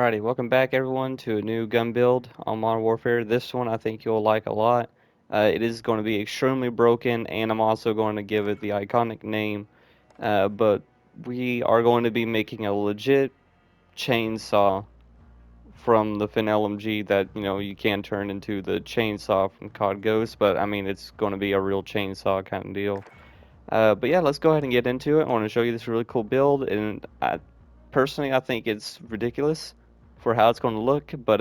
Alrighty, welcome back everyone to a new gun build on Modern Warfare. This one I think you'll like a lot. It is going to be extremely broken, and I'm also going to give it the iconic name. But we are going to be making a legit chainsaw from the Fin LMG that you can turn into the chainsaw from COD Ghost. But I mean, it's going to be a real chainsaw kind of deal. But yeah, let's go ahead and get into it. I want to show you this really cool build, and personally, I think it's ridiculous for how it's going to look, but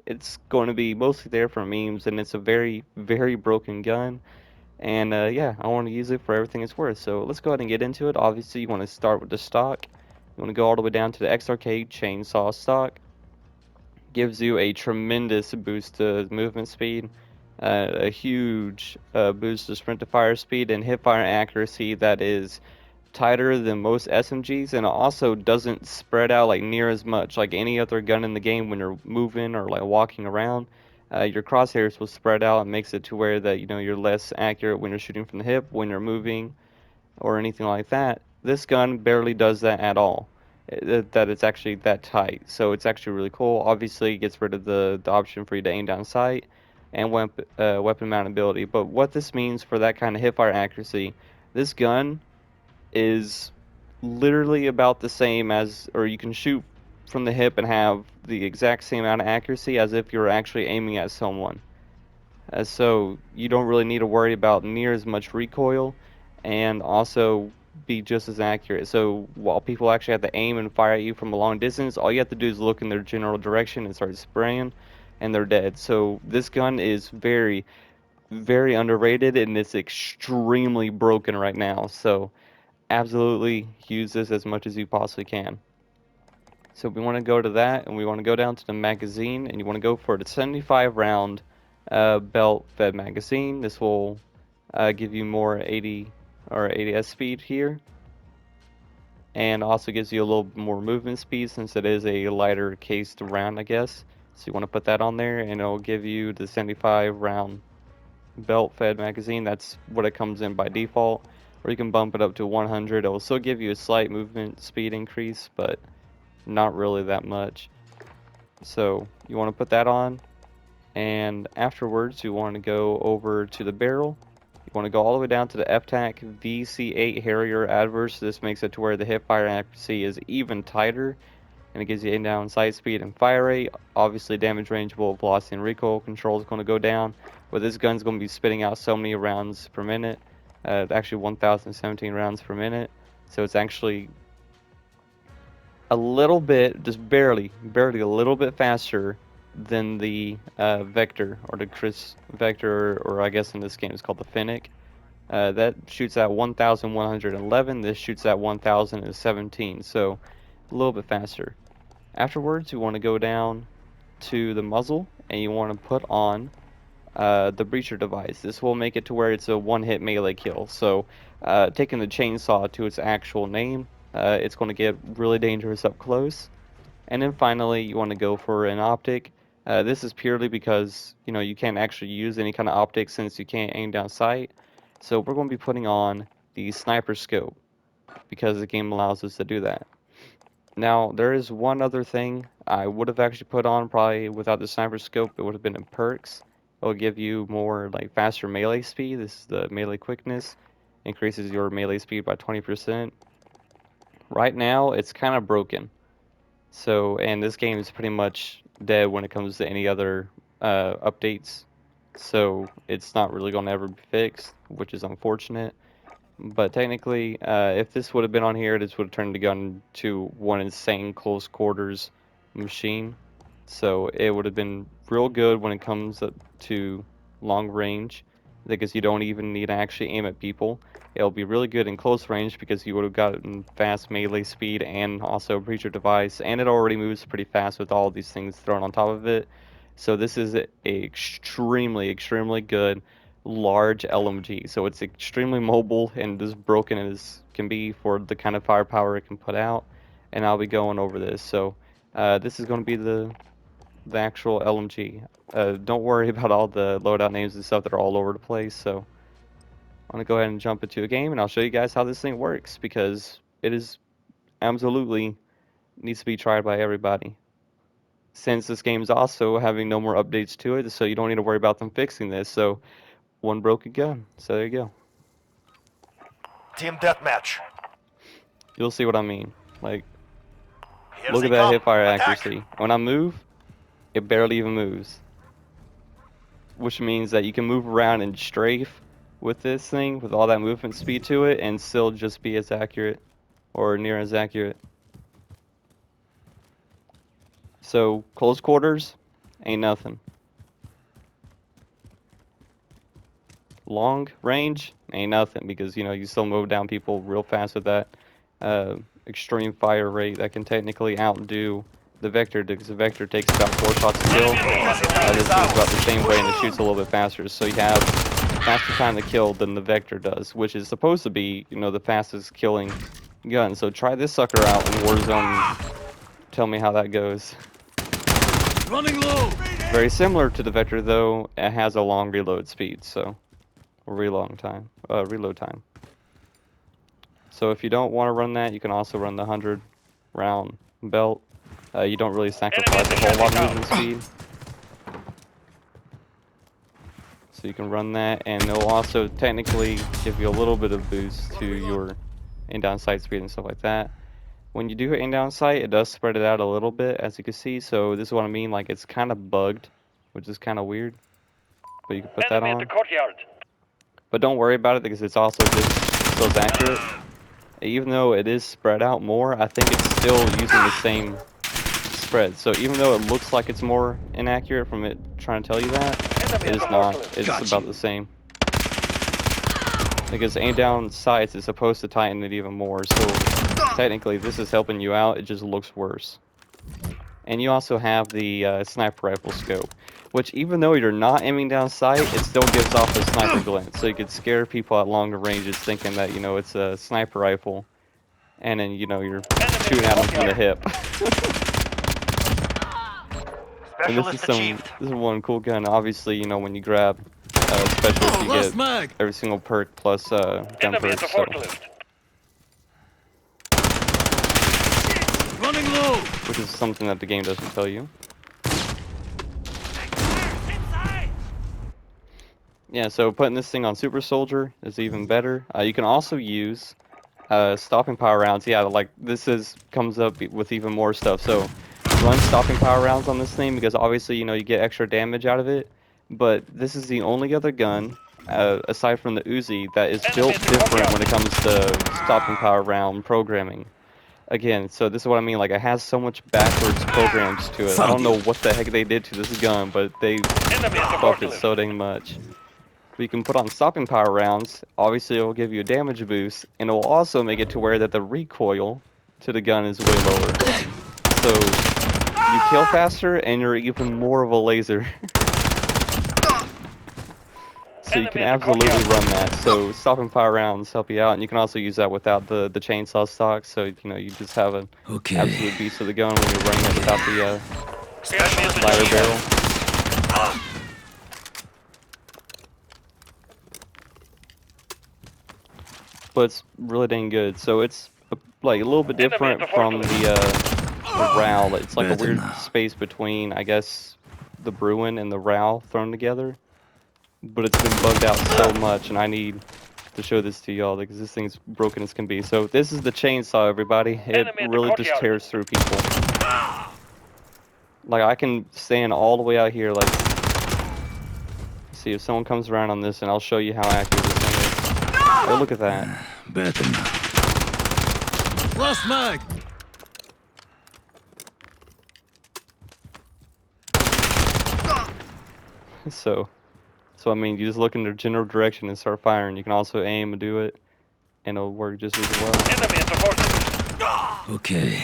it's going to be mostly there for memes, and it's a very, very broken gun. And yeah, I want to use it for everything it's worth. So let's go ahead and get into it. Obviously, you want to start with the stock. You want to go all the way down to the XRK chainsaw stock. Gives you a tremendous boost to movement speed, a huge boost to sprint to fire speed, and hip fire accuracy that is tighter than most SMGs, and it also doesn't spread out like near as much like any other gun in the game when you're moving or like walking around. Your crosshairs will spread out and makes it to where that you're less accurate when you're shooting from the hip, when you're moving, or anything like that. This gun barely does that at all. That it's actually that tight, so it's actually really cool. Obviously, it gets rid of the option for you to aim down sight and weapon mountability. But what this means for that kind of hip fire accuracy, this gun is literally about the same as, or you can shoot from the hip and have the exact same amount of accuracy as if you're actually aiming at someone. So you don't really need to worry about near as much recoil and also be just as accurate. So while people actually have to aim and fire at you from a long distance, all you have to do is look in their general direction and start spraying and they're dead. So this gun is very, very underrated and it's extremely broken right now. So absolutely use this as much as you possibly can. So we want to go to that, and we want to go down to the magazine, and you want to go for the 75 round belt fed magazine. This will give you more 80 or 80s speed here, and also gives you a little more movement speed since it is a lighter cased round, I guess. So you want to put that on there, and it'll give you the 75 round belt fed magazine. That's what it comes in by default. Or you can bump it up to 100. It will still give you a slight movement speed increase, but not really that much. So you want to put that on, and afterwards you want to go over to the barrel. You want to go all the way down to the FTAC VC8 Harrier Adverse. This makes it to where the hip fire accuracy is even tighter, and it gives you aim down sight speed and fire rate. Obviously, damage range, bullet velocity, and recoil control is going to go down, but this gun's going to be spitting out so many rounds per minute. Actually 1,017 rounds per minute. So it's actually a little bit, just barely a little bit faster than the Vector or the Chris Vector, or I guess in this game it's called the Fennec. That shoots at 1,111. This shoots at 1,017, so a little bit faster. Afterwards, you want to go down to the muzzle and you want to put on the breacher device. This will make it to where it's a one-hit melee kill. So taking the chainsaw to its actual name, it's going to get really dangerous up close. And then finally, you want to go for an optic. This is purely because you can't actually use any kind of optic since you can't aim down sight. So we're going to be putting on the sniper scope because the game allows us to do that. Now, there is one other thing I would have actually put on probably without the sniper scope. It would have been in perks. It'll give you more like faster melee speed. This is the melee quickness. Increases your melee speed by 20%. Right now, it's kind of broken. So, and this game is pretty much dead when it comes to any other updates. So, it's not really going to ever be fixed, which is unfortunate. But technically, if this would have been on here, this would have turned the gun to one insane close quarters machine. So it would have been real good when it comes to long range, because you don't even need to actually aim at people. It'll be really good in close range because you would have gotten fast melee speed and also a breacher device, and it already moves pretty fast with all these things thrown on top of it. So this is a extremely, extremely good large LMG. So it's extremely mobile and as broken as can be for the kind of firepower it can put out. And I'll be going over this. So this is going to be the actual LMG. Don't worry about all the loadout names and stuff that are all over the place. So I'm going to go ahead and jump into a game and I'll show you guys how this thing works because it is absolutely needs to be tried by everybody. since this game's also having no more updates to it, so you don't need to worry about them fixing this. So one broken gun. So there you go. Team deathmatch. You'll see what I mean. Like, Here look they at that come. hipfire Attack. accuracy. When I move, it barely even moves. Which means that you can move around and strafe with this thing, with all that movement speed to it, and still just be as accurate, or near as accurate. So, close quarters, ain't nothing. Long range, ain't nothing, because, you know, you still mow down people real fast with that extreme fire rate that can technically outdo the Vector, because the Vector takes about 4 shots to kill. This thing's about the same way, and it shoots a little bit faster, so you have faster time to kill than the Vector does, which is supposed to be, you know, the fastest killing gun. So try this sucker out in Warzone. Tell me how that goes. Running low. Very similar to the Vector, though. It has a long reload speed, so reload time. So if you don't want to run that, you can also run the 100-round belt. You don't really sacrifice a whole lot of movement speed. So you can run that, and it'll also technically give you a little bit of boost to your aim-down sight speed and stuff like that. When you do aim-down sight, it does spread it out a little bit, as you can see. So this is what I mean, like it's kind of bugged, which is kind of weird. But you can put that on. But don't worry about it, because it's also just so accurate. Even though it is spread out more, I think it's still using the same spread. So even though it looks like it's more inaccurate from it trying to tell you that, it is not. It's about the same. Because aim down sights is supposed to tighten it even more, so technically this is helping you out, it just looks worse. And you also have the sniper rifle scope, which even though you're not aiming down sight, it still gives off a sniper glint, so you could scare people at longer ranges thinking that, you know, it's a sniper rifle, and then, you know, you're shooting at them from the hip. And this is one cool gun. Obviously, you know, when you grab specialist, you get every single perk plus gun perks. So. Running low. Which is something that the game doesn't tell you. Yeah, so putting this thing on Super Soldier is even better. You can also use stopping power rounds. Yeah, like this comes up with even more stuff. So run stopping power rounds on this thing, because obviously, you know, you get extra damage out of it. But this is the only other gun, aside from the Uzi, that is built different when it comes to stopping power round programming. Again, so this is what I mean, like it has so much backwards programs to it. I don't know what the heck they did to this gun, but they buffed it so dang much. We can put on stopping power rounds. Obviously, it will give you a damage boost, and it will also make it to where that the recoil to the gun is way lower. So you kill faster, and you're even more of a laser. So you can absolutely run that. So stopping power rounds help you out, and you can also use that without the chainsaw stock. So, you know, you just have an absolute beast of the gun when you're running it without the ladder barrel. But it's really dang good. So it's like a little bit different from the RAL. It's like a weird space between, I guess, the Bruin and the RAL thrown together. But it's been bugged out so much, and I need to show this to y'all, because this thing's broken as can be. So this is the chainsaw, everybody. It really just tears through people. Like, I can stand all the way out here, like, see if someone comes around on this, and I'll show you how accurate this thing is. Oh, look at that. Better now. Last mag. So I mean, you just look in the general direction and start firing. You can also aim and do it, and it'll work just as well. Okay.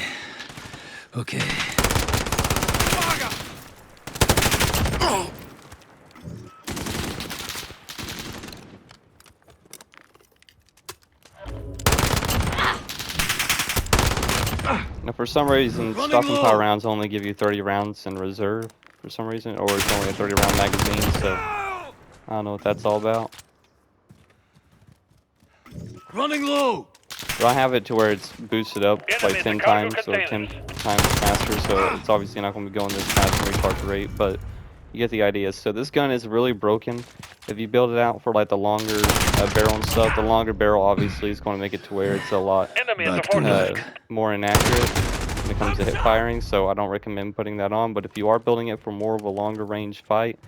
Now, for some reason, stopping power rounds only give you 30 rounds in reserve, for some reason, or it's only a 30-round magazine, so I don't know what that's all about. Running low. But I have it to where it's boosted up like 10 times or 10 times faster, so it's obviously not going to be going this fast in recharge rate, but you get the idea. So this gun is really broken. If you build it out for like the longer barrel and stuff, the longer barrel obviously is going to make it to where it's a lot Back to work. more inaccurate when it comes to hip firing, so I don't recommend putting that on. But if you are building it for more of a longer range fight,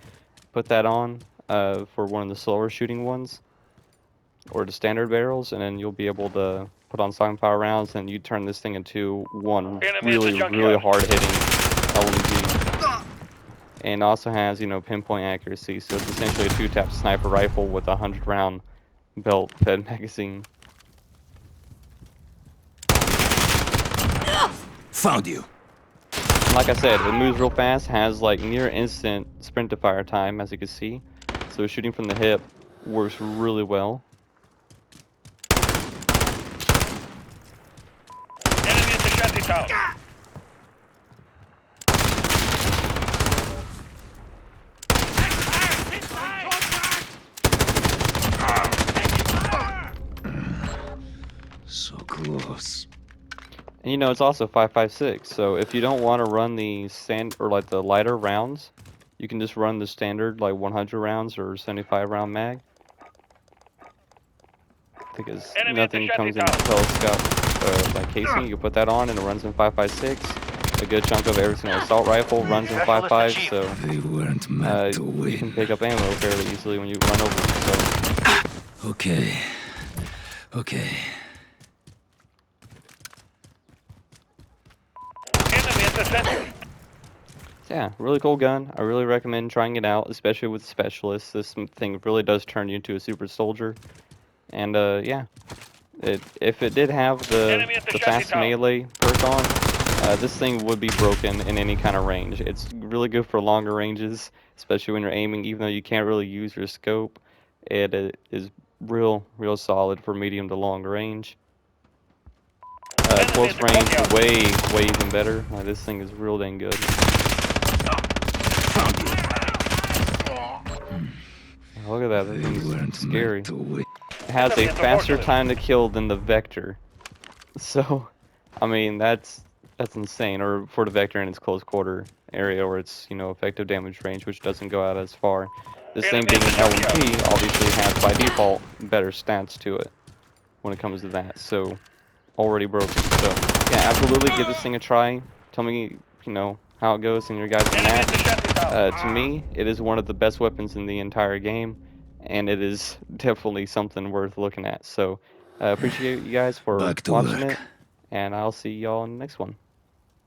put that on for one of the slower shooting ones or the standard barrels, and then you'll be able to put on stockpile rounds, and you turn this thing into one really hard hitting LMG. And also has, you know, pinpoint accuracy, so it's essentially a 2-tap sniper rifle with a 100-round belt-fed magazine. Found you. Like I said, it moves real fast, has like near instant sprint to fire time, as you can see. So shooting from the hip works really well. Enemy at the shanty town. So close. And you know, it's also 5.56, so if you don't want to run the like the lighter rounds, you can just run the standard like 100 rounds or 75 round mag. Because nothing comes in telescope like casing, you can put that on and it runs in 5.56. A good chunk of every single assault rifle runs in 5.5, so They weren't meant to you can win. pick up ammo fairly easily when you run over them. So Okay. Okay. Enemy at the center. yeah, really cool gun. I really recommend trying it out, especially with specialists. This thing really does turn you into a super soldier. And yeah, if it did have the fast melee perk on, this thing would be broken in any kind of range. It's really good for longer ranges, especially when you're aiming, even though you can't really use your scope. It is real solid for medium to long range. Close range, way even better. This thing is real dang good. Look at that, that They thing's weren't scary. meant to win. It has a faster time to kill than the Vector. So, I mean, that's insane. Or for the Vector in its close quarter area where it's, you know, effective damage range, which doesn't go out as far. This thing being an LMG obviously has by default better stats to it when it comes to that. So, already broken. So, yeah, absolutely give this thing a try. Tell me, you know, how it goes in your guys' match. To me, it is one of the best weapons in the entire game, and it is definitely something worth looking at. So, appreciate you guys for Back to watching work. it, and I'll see y'all in the next one.